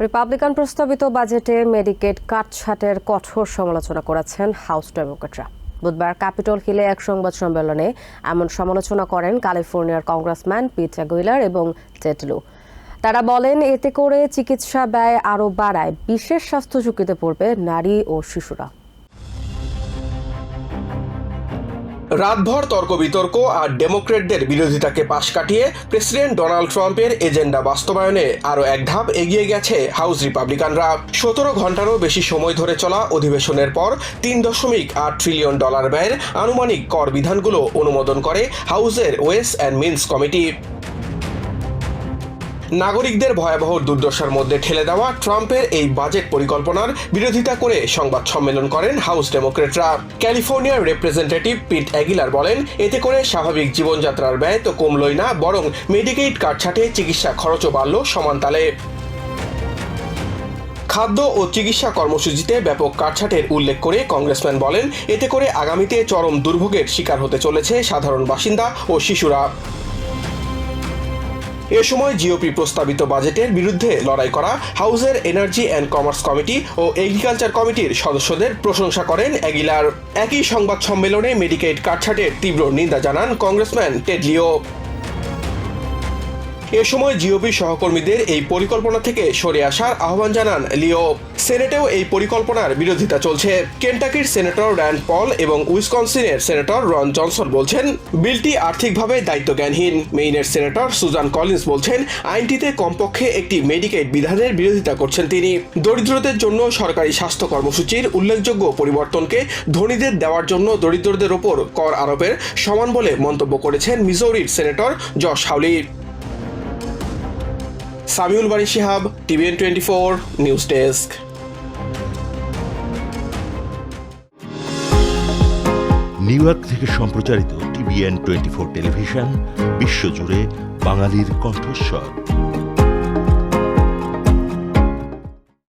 Republican প্রস্তাবিত বাজেটে Medicaid কাটছাঁটের কঠোর সমালোচনা করেছেন হাউস ডেমোক্রেটরা। বুধবার ক্যাপিটল হিলে এক সংবাদ সম্মেলনে এমন সমালোচনা করেন ক্যালিফোর্নিয়ার কংগ্রেসম্যান পিট অ্যাগুইলার এবং টেড লু। তারা বলেন, এতে করে চিকিৎসা ব্যয় আরও বাড়ায়, বিশেষ স্বাস্থ্য ঝুঁকিতে পড়বে নারী ও শিশুরা। রাতভর তর্ক বিতর্ক আর ডেমোক্রেটদের বিরোধিতাকে পাশ কাটিয়ে প্রেসিডেন্ট ডোনাল্ড ট্রাম্পের এজেন্ডা বাস্তবায়নে আরও এক ধাপ এগিয়ে গেছে হাউস রিপাবলিকানরা। 17 ঘন্টারও বেশি সময় ধরে চলা অধিবেশনের পর $3.8 ট্রিলিয়ন ব্যয়ের আনুমানিক কর বিধানগুলো অনুমোদন করে হাউসের ওয়েস অ্যান্ড মিনস কমিটি। নাগরিকদের ভয়াবহ দুর্দশার মধ্যে ঠেলে দেওয়া ট্রাম্পের এই বাজেট পরিকল্পনার বিরোধিতা করে সংবাদ সম্মেলন করেন হাউস ডেমোক্রেটরা। ক্যালিফোর্নিয়ার রিপ্রেজেন্টেটিভ পিট অ্যাগুইলার বলেন, এতে করে স্বাভাবিক জীবনযাত্রার ব্যয় তো কমলই না, বরং মেডিকেড কাটছাঁটে চিকিৎসা খরচও বাড়ল সমান তালে। খাদ্য ও চিকিৎসা কর্মসূচিতে ব্যাপক কাটছাঁটের উল্লেখ করে কংগ্রেসম্যান বলেন, এতে করে আগামীতে চরম দুর্ভোগের শিকার হতে চলেছে সাধারণ বাসিন্দা ও শিশুরা। এ সময় জিওপি প্রস্তাবিত বাজেটের বিরুদ্ধে লড়াই করা হাউসের এনার্জি অ্যান্ড কমার্স কমিটি ও এগ্রিকালচার কমিটির সদস্যদের প্রশংসা করেন অ্যাগুইলার। একই সংবাদ সম্মেলনে মেডিকেড কাটছাঁটের তীব্র নিন্দা জানান কংগ্রেসম্যান টেড লিও। এ সময় জিওপি সহকর্মীদের এই পরিকল্পনা থেকে সরে আসার আহ্বান জানান লিও। সেনেটেও এই পরিকল্পনার বিরোধিতা চলছে। কেন্টাকির সেনেটর র্যান্ড পল এবং উইসকনসিনের সেনেটর রন জনসন বলছেন, বিলটি আর্থিকভাবে দায়িত্বজ্ঞানহীন। মেইনের সেনেটর সুজান কলিন্স বলছেন, আইনটিতে কমপক্ষে একটি মেডিকেড বিধানের বিরোধিতা করছেন তিনি। দরিদ্রদের জন্য সরকারি স্বাস্থ্য কর্মসূচির উল্লেখযোগ্য পরিবর্তনকে ধনীদের দেওয়ার জন্য দরিদ্রদের ওপর কর আরোপের সমান বলে মন্তব্য করেছেন মিজৌরির senator Josh Hawley. Samiul Bari Shihab, TVN 24 news desk. New York থেকে সম্প্রচারিত TVN 24 টেলিভিশন বিশ্বজুড়ে বাঙালির কণ্ঠস্বর।